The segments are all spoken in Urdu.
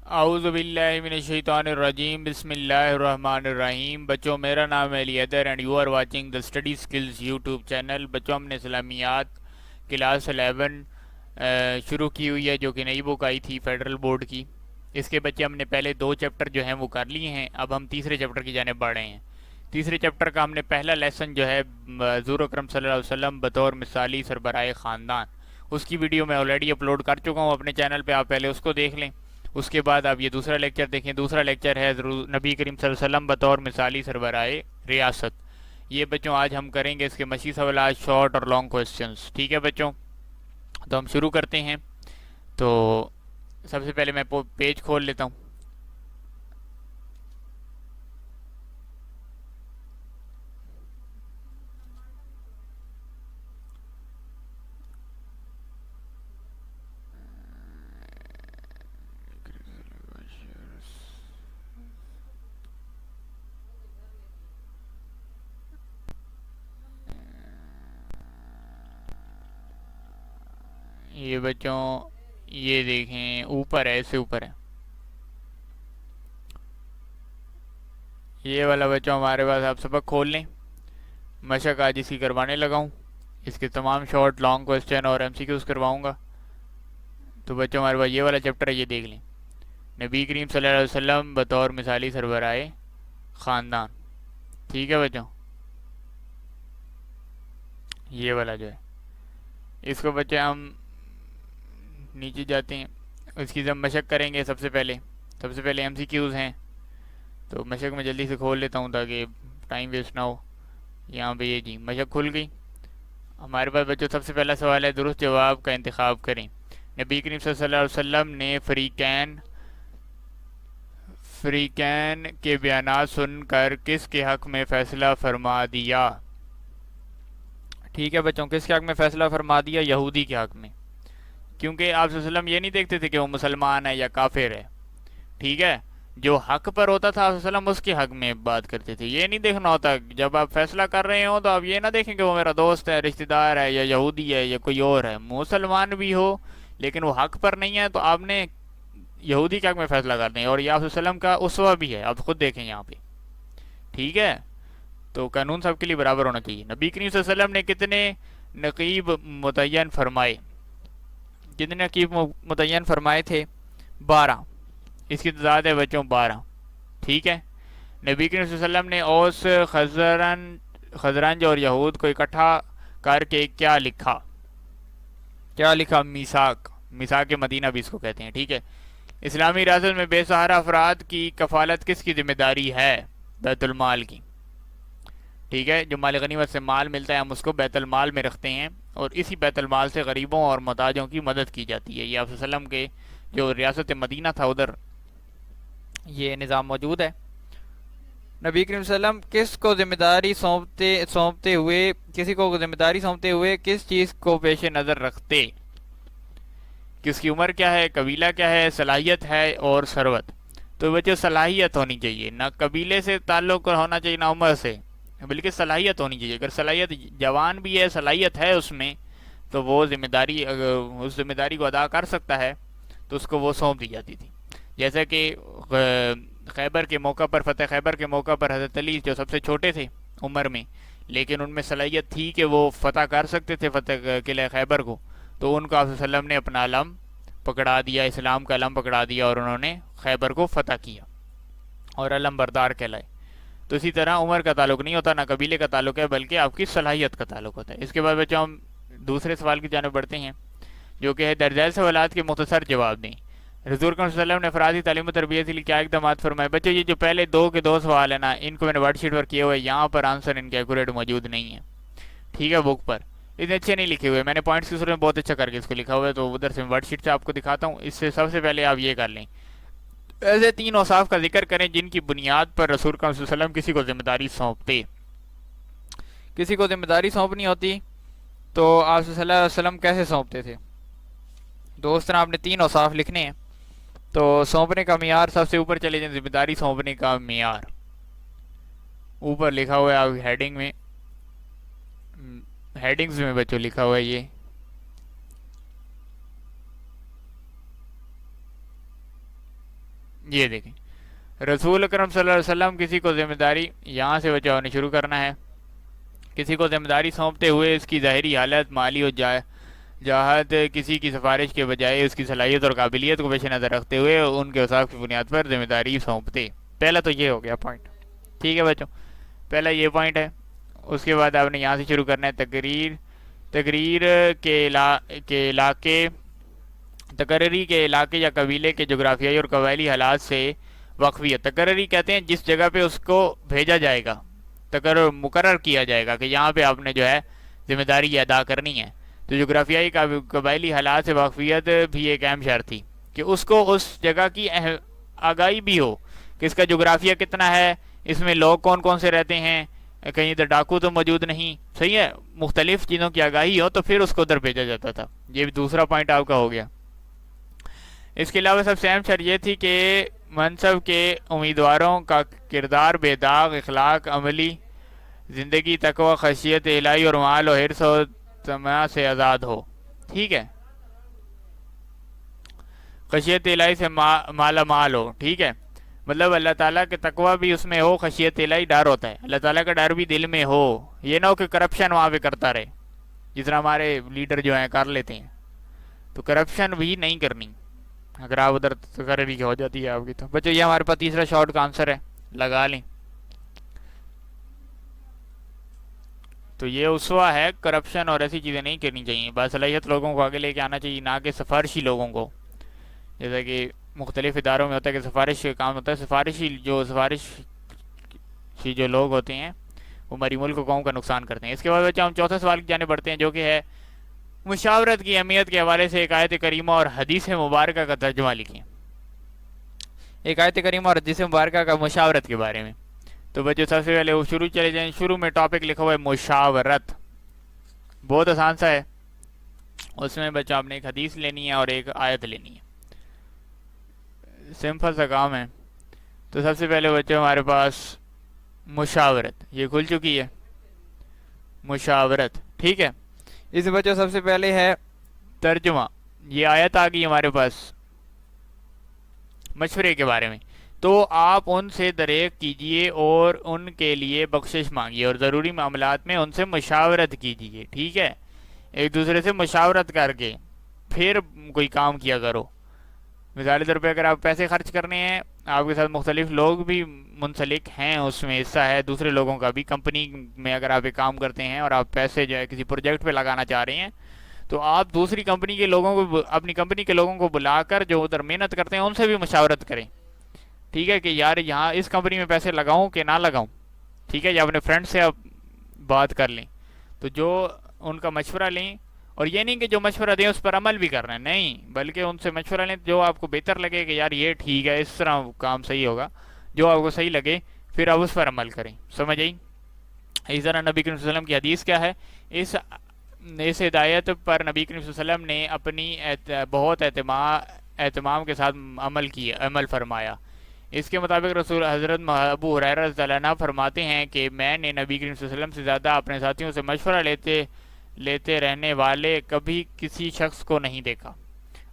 اعوذ باللہ من الشیطان الرجیم بسم اللہ الرحمن الرحیم. بچوں، میرا نام ہے Ali Haider and you are watching the study skills YouTube channel. بچوں، ہم نے اسلامیات کلاس 11 شروع کی ہوئی ہے، جو کہ نئی بک آئی تھی فیڈرل بورڈ کی. اس کے بچے ہم نے پہلے 2 چیپٹر جو ہیں وہ کر لیے ہیں. اب ہم تیسرے چیپٹر کی جانب بڑھ رہے ہیں. تیسرے چیپٹر کا ہم نے پہلا لیسن جو ہے حضور اکرم صلی اللہ علیہ وسلم بطور مثالی سربراہ خاندان، اس کی ویڈیو میں آلریڈی اپلوڈ کر چکا ہوں اپنے چینل پہ، آپ پہلے اس کو دیکھ لیں. اس کے بعد آپ یہ دوسرا لیکچر دیکھیں. دوسرا لیکچر ہے نبی کریم صلی اللہ علیہ وسلم بطور مثالی سربراہ ریاست. یہ بچوں آج ہم کریں گے اس کے مشی سوالات، شارٹ اور لانگ کوسچنس. ٹھیک ہے بچوں، تو ہم شروع کرتے ہیں. تو سب سے پہلے میں پیج کھول لیتا ہوں. یہ بچوں یہ دیکھیں اوپر ہے، اس سے اوپر ہے یہ والا. بچوں ہمارے پاس آپ سبق کھول لیں. مشق آج اسی کروانے لگا ہوں. اس کے تمام شارٹ لانگ کوسچن اور ایم سی کیوز کرواؤں گا. تو بچوں ہمارے پاس یہ والا چیپٹر ہے، یہ دیکھ لیں. نبی کریم صلی اللہ علیہ وسلم بطور مثالی سربراہ خاندان. ٹھیک ہے بچوں، یہ والا جو ہے اس کو بچے ہم نیچے جاتے ہیں. اس کی جب مشق کریں گے سب سے پہلے ایم سی کیوز ہیں. تو مشق میں جلدی سے کھول لیتا ہوں تاکہ ٹائم ویسٹ نہ ہو. یہاں پہ یہ جی مشق کھل گئی. ہمارے پاس بچوں سب سے پہلا سوال ہے، درست جواب کا انتخاب کریں. نبی کریم صلی اللہ علیہ وسلم نے فریقین کے بیانات سن کر کس کے حق میں فیصلہ فرما دیا؟ ٹھیک ہے بچوں، کس کے حق میں فیصلہ فرما دیا؟ یہودی کے حق میں. کیونکہ آپ صلی اللہ علیہ وسلم یہ نہیں دیکھتے تھے کہ وہ مسلمان ہے یا کافر ہے. ٹھیک ہے، جو حق پر ہوتا تھا آپ صلی اللہ علیہ وسلم اس کے حق میں بات کرتے تھے. یہ نہیں دیکھنا ہوتا جب آپ فیصلہ کر رہے ہو تو آپ یہ نہ دیکھیں کہ وہ میرا دوست ہے، رشتہ دار ہے، یا یہودی ہے یا کوئی اور ہے. مسلمان بھی ہو لیکن وہ حق پر نہیں ہے تو آپ نے یہودی کے حق میں فیصلہ کر دیں. اور یہ آپ صلی اللہ علیہ وسلم کا اسوہ بھی ہے، آپ خود دیکھیں یہاں پہ. ٹھیک ہے، تو قانون سب کے لیے برابر ہونا چاہیے. نبی کریم صلی اللہ علیہ وسلم نے کتنے نقیب متعین فرمائے؟ کتنے نقیب متعین فرمائے تھے؟ 12. اس کی تعداد ہے بچوں 12. ٹھیک ہے، نبی کریم صلی اللہ علیہ وسلم نے اوس خزرنج اور یہود کو اکٹھا کر کے کیا لکھا؟ میثاق. میثاق مدینہ بھی اس کو کہتے ہیں. ٹھیک ہے، اسلامی ریاست میں بے سہارا افراد کی کفالت کس کی ذمہ داری ہے؟ بیت المال کی. ٹھیک ہے، جو مال غنیمت سے مال ملتا ہے ہم اس کو بیت المال میں رکھتے ہیں، اور اسی بیت المال سے غریبوں اور محتاجوں کی مدد کی جاتی ہے. یہ آپ صلی اللہ علیہ وسلم کے جو ریاست مدینہ تھا ادھر یہ نظام موجود ہے. نبی کریم صلی اللہ علیہ وسلم کسی کو ذمہ داری سونپتے ہوئے کس چیز کو پیش نظر رکھتے؟ کس کی عمر کیا ہے، قبیلہ کیا ہے، صلاحیت ہے اور ثروت. تو بچے صلاحیت ہونی چاہیے، نہ قبیلے سے تعلق ہونا چاہیے نہ عمر سے، بلکہ صلاحیت ہونی چاہیے. اگر صلاحیت جوان بھی ہے، صلاحیت ہے اس میں، تو وہ ذمہ داری اس ذمہ داری کو ادا کر سکتا ہے تو اس کو وہ سونپ دی جاتی تھی. جیسا کہ خیبر کے موقع پر، فتح خیبر کے موقع پر حضرت علی جو سب سے چھوٹے تھے عمر میں لیکن ان میں صلاحیت تھی کہ وہ فتح کر سکتے تھے فتح قلعہ خیبر کو، تو ان کو آپ صلی اللہ علیہ وسلم نے اپنا علم پکڑا دیا، اسلام کا علم پکڑا دیا اور انہوں نے خیبر کو فتح کیا اور علم بردار کہلائے. تو اسی طرح عمر کا تعلق نہیں ہوتا، نہ قبیلے کا تعلق ہے، بلکہ آپ کی صلاحیت کا تعلق ہوتا ہے. اس کے بعد بچوں ہم دوسرے سوال کی جانب بڑھتے ہیں، جو کہ ہے درجۂ سوالات کے مختصر جواب دیں. حضور صلی اللہ علیہ وسلم نے افرادی تعلیم و تربیت کے لیے کیا اقدامات فرمائے؟ بچوں یہ جو پہلے دو سوال ہیں نا، ان کو میں نے ورڈ شیٹ پر کیے ہوئے، یہاں پر آنسر ان کے ایکوریٹ موجود نہیں ہے. ٹھیک ہے، بک پر اتنے اچھے نہیں لکھے ہوئے، میں نے پوائنٹس کی صورت میں بہت اچھا کر کے اس کو لکھا ہوا ہے، تو ادھر سے ورڈ شیٹ سے آپ کو دکھاتا ہوں. اس سے سب سے پہلے آپ یہ کر لیں، ایسے 3 اوصاف کا ذکر کریں جن کی بنیاد پر رسول صلی اللہ علیہ وسلم کسی کو ذمہ داری سونپتے. کسی کو ذمہ داری سونپنی ہوتی تو آپ صلی اللہ علیہ وسلم کیسے سونپتے تھے؟ دوستوں آپ نے 3 اوصاف لکھنے ہیں. تو سونپنے کا معیار سب سے اوپر چلے جائیں، ذمہ داری سونپنے کا معیار اوپر لکھا ہوا ہے، آپ ہیڈنگ میں، ہیڈنگز میں بچوں لکھا ہوا ہے یہ. یہ دیکھیں رسول اکرم صلی اللہ علیہ وسلم کسی کو ذمہ داری یہاں سے بچاؤ نے شروع کرنا ہے، کسی کو ذمہ داری سونپتے ہوئے اس کی ظاہری حالت، مالی و جاہت، کسی کی سفارش کے بجائے اس کی صلاحیت اور قابلیت کو پیش نظر رکھتے ہوئے ان کے اوصاف کی بنیاد پر ذمہ داری سونپتے. پہلا تو یہ ہو گیا پوائنٹ. ٹھیک ہے بچوں، پہلا یہ پوائنٹ ہے. اس کے بعد آپ نے یہاں سے شروع کرنا ہے تقریر کے علاقے، تقرری کے علاقے یا قبیلے کے جغرافیائی اور قبائلی حالات سے واقفیت. تقرری کہتے ہیں جس جگہ پہ اس کو بھیجا جائے گا، مقرر کیا جائے گا کہ یہاں پہ آپ نے جو ہے ذمہ داری ادا کرنی ہے. تو جغرافیائی قبائلی حالات سے واقفیت بھی ایک اہم شرط تھی کہ اس کو اس جگہ کی آگاہی بھی ہو کہ اس کا جغرافیہ کتنا ہے، اس میں لوگ کون کون سے رہتے ہیں، کہیں ادھر ڈاکو تو موجود نہیں، صحیح ہے، مختلف چیزوں کی آگاہی ہو تو پھر اس کو ادھر بھیجا جاتا تھا. یہ بھی دوسرا پوائنٹ آپ کا ہو گیا. اس کے علاوہ سب سے اہم شرط یہ تھی کہ منصب کے امیدواروں کا کردار بے داغ، اخلاق، عملی زندگی تقوی، خشیت الہی اور مال و حرص و طمع سے آزاد ہو. ٹھیک ہے، خشیت الہی سے مالا مال ہو. ٹھیک ہے، مطلب اللہ تعالیٰ کے تقوی بھی اس میں ہو، خشیت الہی ڈر ہوتا ہے، اللہ تعالیٰ کا ڈر بھی دل میں ہو. یہ نہ ہو کہ کرپشن وہاں پہ کرتا رہے جس طرح ہمارے لیڈر جو ہیں کر لیتے ہیں. تو کرپشن بھی نہیں کرنی اگر آپ ادھر تقرری ہو جاتی ہے آپ کی. تو بچوں یہ ہمارے پاس تیسرا شارٹ کا آنسر ہے، لگا لیں. تو یہ اسوا ہے، کرپشن اور ایسی چیزیں نہیں کرنی چاہیے. باصلاحیت لوگوں کو آگے لے کے آنا چاہیے، نہ کہ سفارشی لوگوں کو. جیسا کہ مختلف اداروں میں ہوتا ہے کہ سفارش کا کام ہوتا ہے، سفارشی جو لوگ ہوتے ہیں وہ ہماری ملک قوم کا نقصان کرتے ہیں. اس کے بعد بچہ ہم چوتھے سوال کی جانب بڑھتے ہیں جو کہ ہے مشاورت کی اہمیت کے حوالے سے ایک آیت کریمہ اور حدیث مبارکہ کا ترجمہ لکھیں. ایک آیت کریمہ اور حدیث مبارکہ کا مشاورت کے بارے میں. تو بچوں سب سے پہلے وہ چلے جائیں. شروع میں ٹاپک لکھا ہوا ہے مشاورت، بہت آسان سا ہے. اس میں بچہ آپ نے ایک حدیث لینی ہے اور ایک آیت لینی ہے، سمپل سا کام ہے. تو سب سے پہلے بچوں ہمارے پاس مشاورت یہ کھل چکی ہے، مشاورت. ٹھیک ہے، اس بچوں سب سے پہلے ہے ترجمہ. یہ آیت آ گئی ہمارے پاس مشورے کے بارے میں. تو آپ ان سے دریغ کیجئے اور ان کے لیے بخشش مانگیے اور ضروری معاملات میں ان سے مشاورت کیجئے. ٹھیک ہے، ایک دوسرے سے مشاورت کر کے پھر کوئی کام کیا کرو. مثال طور پہ اگر آپ پیسے خرچ کرنے ہیں، آپ کے ساتھ مختلف لوگ بھی منسلک ہیں، اس میں حصہ ہے دوسرے لوگوں کا بھی. کمپنی میں اگر آپ ایک کام کرتے ہیں اور آپ پیسے جو ہے کسی پروجیکٹ پہ لگانا چاہ رہے ہیں، تو آپ دوسری کمپنی کے لوگوں کو، اپنی کمپنی کے لوگوں کو بلا کر جو ادھر محنت کرتے ہیں ان سے بھی مشاورت کریں. ٹھیک ہے، کہ یار یہاں اس کمپنی میں پیسے لگاؤں کہ نہ لگاؤں. ٹھیک ہے، یا اپنے فرینڈ سے آپ بات کر لیں. تو جو ان کا مشورہ لیں، اور یہ نہیں کہ جو مشورہ دیں اس پر عمل بھی کرنا ہے، نہیں، بلکہ ان سے مشورہ لیں جو آپ کو بہتر لگے کہ یار یہ ٹھیک ہے، اس طرح کام صحیح ہوگا. جو آپ کو صحیح لگے پھر آپ اس پر عمل کریں. سمجھ آئی؟ اس طرح نبی کریم صلی اللہ علیہ وسلم کی حدیث کیا ہے، اس ہدایت پر نبی کریم صلی اللہ علیہ وسلم نے اپنی بہت اہتمام کے ساتھ عمل فرمایا. اس کے مطابق رسول حضرت ابو ہریرہ رضی اللہ عنہ فرماتے ہیں کہ میں نے نبی کریم صلی اللہ علیہ وسلم سے زیادہ اپنے ساتھیوں سے مشورہ لیتے رہنے والے کبھی کسی شخص کو نہیں دیکھا.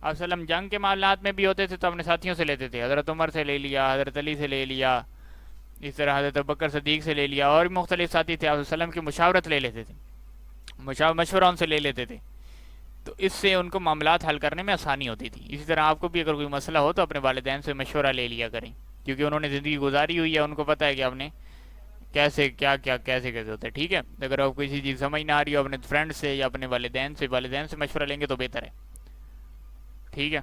آپ وسلم جنگ کے معاملات میں بھی ہوتے تھے تو اپنے ساتھیوں سے لیتے تھے. حضرت عمر سے لے لیا، حضرت علی سے لے لیا، اس طرح حضرت ابوبکر صدیق سے لے لیا، اور بھی مختلف ساتھی تھے. آپ وسلم کی مشاورت لے لیتے تھے، مشورہ ان سے لے لیتے تھے. تو اس سے ان کو معاملات حل کرنے میں آسانی ہوتی تھی. اسی طرح آپ کو بھی اگر کوئی مسئلہ ہو تو اپنے والدین سے مشورہ لے لیا کریں، کیونکہ انہوں نے زندگی گزاری ہوئی ہے، ان کو پتہ ہے کہ آپ نے کیسے ہوتا ہے. ٹھیک ہے، اگر آپ کو کسی چیز سمجھ نہ آ رہی ہو اپنے فرینڈ سے یا اپنے والدین سے مشورہ لیں گے تو بہتر ہے. ٹھیک ہے،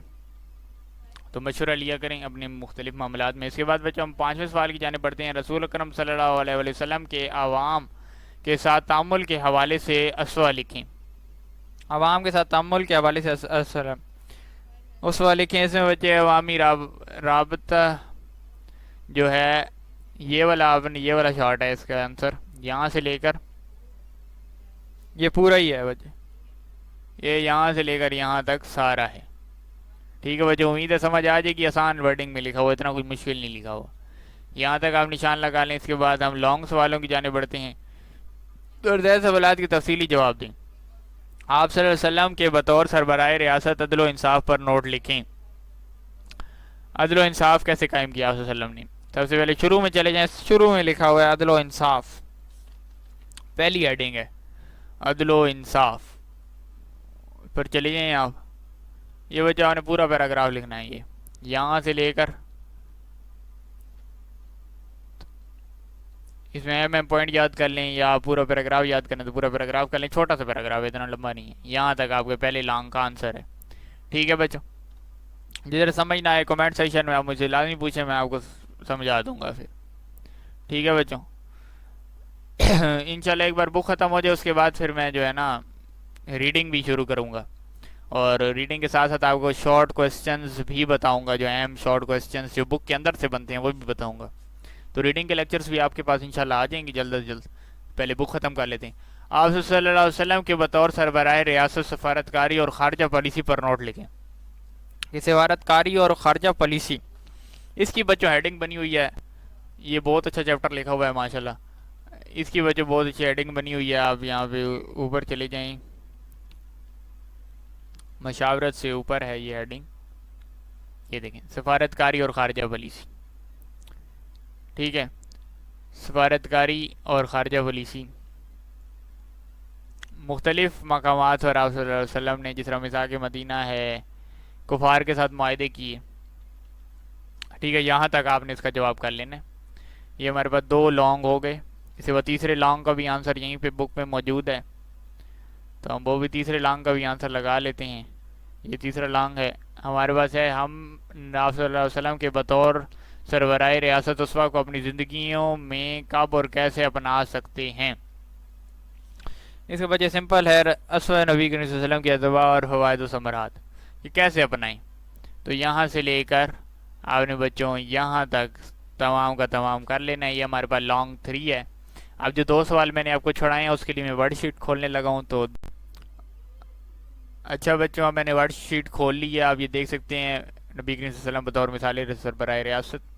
تو مشورہ لیا کریں اپنے مختلف معاملات میں. اس کے بعد بچوں ہم 5ویں سوال کی جانب بڑھتے ہیں. رسول اکرم صلی اللہ علیہ وسلم کے عوام کے ساتھ تعامل کے حوالے سے اسوہ لکھیں. عوام کے ساتھ تعامل کے حوالے سے اسوہ لکھیں. اس میں بچے عوامی رابطہ جو ہے یہ والا شارٹ ہے. اس کا آنسر یہاں سے لے کر یہ پورا ہی ہے بچے، یہ یہاں سے لے کر یہاں تک سارا ہے. ٹھیک ہے بچے، امید ہے سمجھ آ جائے گی. آسان ورڈنگ میں لکھا ہوا، اتنا کوئی مشکل نہیں لکھا ہوا. یہاں تک آپ نشان لگا لیں. اس کے بعد ہم لانگ سوالوں کی جانب بڑھتے ہیں. تو زیادہ سوالات کی تفصیلی جواب دیں. آپ صلی اللہ علیہ وسلم کے بطور سربراہ ریاست عدل و انصاف پر نوٹ لکھیں. عدل و انصاف کیسے قائم کیا آپ صلی اللہ علیہ وسلم نے؟ سب سے پہلے شروع میں چلے جائیں، شروع میں لکھا ہوا ہے عدل و انصاف، پہلی ہیڈنگ ہے عدل و انصاف، پھر چلے جائیں آپ، یہ بچہ آپ نے پورا پیراگراف لکھنا ہے، یہ یہاں سے لے کر اس میں ایم پوائنٹ یاد کر لیں یا پورا پیراگراف یاد کریں تو پورا پیراگراف کر لیں، چھوٹا سا پیراگراف ہے، اتنا لمبا نہیں ہے، یہاں تک آپ کے پہلے لانگ کا آنسر ہے. ٹھیک ہے بچوں، جدھر سمجھ نہ آئے کمنٹ سیکشن میں آپ مجھے لازمی پوچھیں، میں آپ کو سمجھا دوں گا پھر. ٹھیک ہے بچوں، انشاءاللہ ایک بار بک ختم ہو جائے اس کے بعد پھر میں جو ہے نا ریڈنگ بھی شروع کروں گا، اور ریڈنگ کے ساتھ ساتھ آپ کو شارٹ کوسچنز بھی بتاؤں گا، جو اہم شارٹ کوسچنز جو بک کے اندر سے بنتے ہیں وہ بھی بتاؤں گا. تو ریڈنگ کے لیکچرز بھی آپ کے پاس انشاءاللہ آ جائیں گے جلد از جلد. پہلے بک ختم کر لیتے ہیں. آپ صلی اللہ علیہ وسلم کے بطور سربراہ ریاست سفارتکاری اور خارجہ پالیسی پر نوٹ لکھیں. یہ سفارتکاری اور خارجہ پالیسی، اس کی بچوں ہیڈنگ بنی ہوئی ہے، یہ بہت اچھا چیپٹر لکھا ہوا ہے ماشاءاللہ، اس کی بچوں بہت اچھی ہیڈنگ بنی ہوئی ہے. آپ یہاں پہ اوپر چلے جائیں، مشاورت سے اوپر ہے یہ ہیڈنگ، یہ دیکھیں سفارتکاری اور خارجہ پالیسی. ٹھیک ہے، سفارتکاری اور خارجہ پالیسی، مختلف مقامات پر آپ صلی اللہ علیہ وسلم نے جس طرح میثاق مدینہ ہے، کفار کے ساتھ معاہدے کیے. ٹھیک ہے، یہاں تک آپ نے اس کا جواب کر لینا ہے. یہ ہمارے پاس دو لانگ ہو گئے، اسے وہ تیسرے لانگ کا بھی آنسر یہیں پہ بک میں موجود ہے، تو ہم وہ بھی تیسرے لانگ کا بھی آنسر لگا لیتے ہیں. یہ تیسرا لانگ ہے ہمارے پاس ہے، ہم آپ صلی اللہ علیہ وسلم کے بطور سربراہ ریاست اسوا کو اپنی زندگیوں میں کب اور کیسے اپنا سکتے ہیں. اس کے وجہ سمپل ہے، اسوہ نبی کریم صلی اللہ علیہ وسلم کے ادباء اور فوائد و ثمرات، یہ کیسے اپنائیں. تو یہاں سے لے کر آپ نے بچوں یہاں تک تمام کا تمام کر لینا ہے. یہ ہمارے پاس لانگ 3 ہے. اب جو 2 سوال میں نے آپ کو چھڑائے ہیں اس کے لیے میں ورڈ شیٹ کھولنے لگا ہوں. تو اچھا بچوں، اب میں نے ورڈ شیٹ کھول لی ہے، آپ یہ دیکھ سکتے ہیں نبی کریم صلی اللہ علیہ وسلم بطور مثال سربراہ ریاست.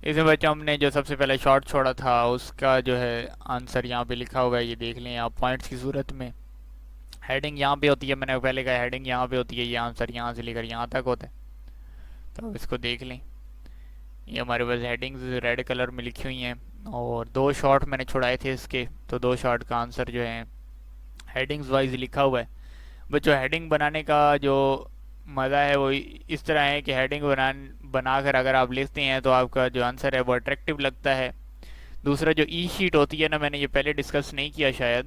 اس میں بچوں ہم نے جو سب سے پہلے شارٹ چھوڑا تھا اس کا جو ہے آنسر یہاں پہ لکھا ہوا ہے، یہ دیکھ لیں آپ پوائنٹس کی صورت میں. ہیڈنگ یہاں پہ ہوتی ہے، میں نے پہلے کہا ہیڈنگ یہاں پہ ہوتی ہے، یہ آنسر یہاں سے لے کر یہاں تک ہوتا ہے. تو اس کو دیکھ لیں، یہ ہمارے پاس ہیڈنگز ریڈ کلر میں لکھی ہوئی ہیں، اور 2 شارٹ میں نے چھڑائے تھے اس کے، تو 2 شارٹ کا آنسر جو ہے ہیڈنگز وائز لکھا ہوا ہے. بچوں ہیڈنگ بنانے کا جو مزہ ہے وہ اس طرح ہے کہ ہیڈنگ بنا کر اگر آپ لکھتے ہیں تو آپ کا جو آنسر ہے وہ اٹریکٹیو لگتا ہے. دوسرا جو ای شیٹ ہوتی ہے نا، میں نے یہ پہلے ڈسکس نہیں کیا شاید،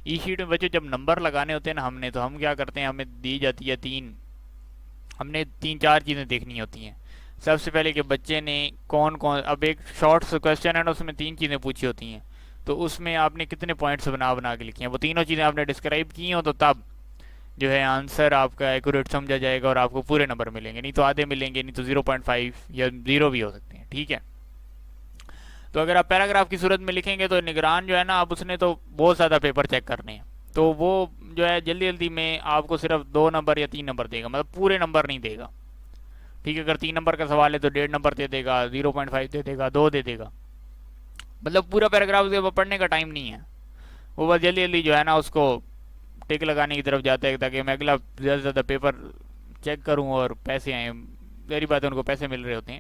ای شیٹ میں بچوں جب نمبر لگانے ہوتے ہیں نا ہم نے، تو ہم کیا کرتے ہیں، ہمیں دی جاتی ہے 3، ہم نے 3-4 چیزیں دیکھنی ہوتی ہیں. سب سے پہلے کہ بچے نے کون کون، اب ایک شارٹ کویسچن ہے نا، اس میں 3 چیزیں پوچھی ہوتی ہیں، تو اس میں آپ نے کتنے پوائنٹس بنا کے لکھی ہیں، وہ تینوں چیزیں آپ نے ڈسکرائب کی ہوں، تو تب جو ہے آنسر آپ کا ایکوریٹ سمجھا جائے گا اور آپ کو پورے نمبر ملیں گے، نہیں تو آدھے ملیں گے، نہیں تو 0.5 یا 0 بھی ہو سکتے ہیں. ٹھیک ہے، تو اگر آپ پیراگراف کی صورت میں لکھیں گے تو نگران جو ہے نا، آپ اس نے تو بہت زیادہ پیپر چیک کرنے ہیں، تو وہ جو ہے جلدی جلدی میں آپ کو صرف 2 نمبر یا 3 نمبر دے گا، مطلب پورے نمبر نہیں دے گا. ٹھیک ہے، اگر 3 نمبر کا سوال ہے تو 1.5 نمبر دے دے گا، 0.5 دے دے گا، 2 دے دے گا، مطلب پورا پیراگراف پڑھنے کا ٹائم نہیں ہے. وہ بس جلدی جلدی جو ہے نا اس کو ٹک لگانے کی طرف جاتا ہے تاکہ میں اگلا زیادہ سے زیادہ پیپر چیک کروں اور پیسے آئیں. میری بات ہے، ان کو پیسے مل رہے ہوتے ہیں.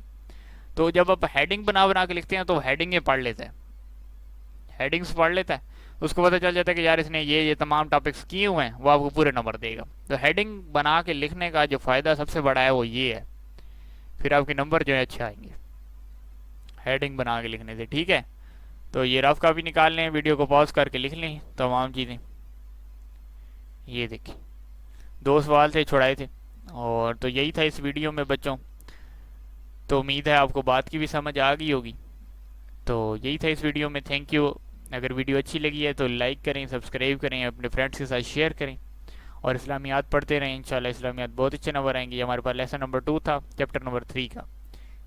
تو جب آپ ہیڈنگ بنا کے لکھتے ہیں تو ہیڈنگیں پڑھ لیتا ہے، ہیڈنگس پڑھ لیتا ہے، اس کو پتہ چل جاتا ہے کہ یار اس نے یہ تمام ٹاپکس کیے ہوئے ہیں، وہ آپ کو پورے نمبر دے گا. تو ہیڈنگ بنا کے لکھنے کا جو فائدہ سب سے بڑا ہے وہ یہ ہے، پھر آپ کے نمبر جو ہے اچھے آئیں گے ہیڈنگ بنا کے لکھنے سے. ٹھیک ہے، تو یہ رف کاپی نکال لیں، ویڈیو کو پاز کر کے لکھ لیں تمام چیزیں. یہ دیکھیں 2 سوال تھے چھڑائے تھے، اور تو یہی تھا اس ویڈیو میں بچوں. تو امید ہے آپ کو بات کی بھی سمجھ آ گئی ہوگی. تو یہی تھا اس ویڈیو میں. Thank you. اگر ویڈیو اچھی لگی ہے تو لائک کریں، سبسکرائب کریں، اپنے فرینڈس کے ساتھ شیئر کریں، اور اسلامیات پڑھتے رہیں. انشاءاللہ اسلامیات بہت اچھے نمبر آئیں گے. ہمارے پاس لیسن نمبر 2 تھا، چیپٹر نمبر 3 کا.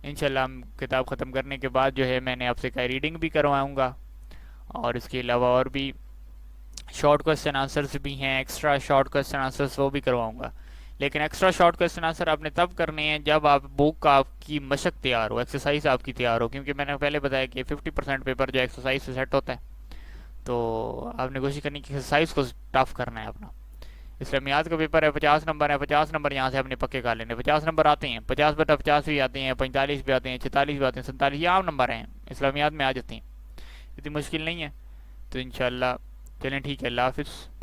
انشاءاللہ ہم کتاب ختم کرنے کے بعد جو ہے میں نے آپ سے ریڈنگ بھی کرواؤں گا، اور اس کے علاوہ اور بھی شارٹ کوسچن آنسرز بھی ہیں، ایکسٹرا شارٹ کوسچن آنسرز وہ بھی کرواؤں گا. لیکن ایکسٹرا شارٹ کوسچن آنسر آپ نے تب کرنے ہیں جب آپ بک کا آپ کی مشق تیار ہو، ایکسرسائز آپ کی تیار ہو، کیونکہ میں نے پہلے بتایا کہ 50% پیپر جو ایکسرسائز سے سیٹ ہوتا ہے. تو آپ نے کوشش کرنی کہ ایکسرسائز کو ٹف کرنا ہے اپنا. اسلامیات کا پیپر ہے 50 نمبر ہے، 50 نمبر یہاں سے اپنے پکے کر لینے، 50 نمبر آتے ہیں، 50/50 بھی آتے ہیں، 45 بھی آتے ہیں، 46 بھی آتے ہیں، 47 یہ عام نمبر ہیں، اسلامیات میں آ جاتے ہیں، اتنی مشکل نہیں ہے۔ تو انشاءاللہ چلیں ٹھیک ہے، اللہ حافظ۔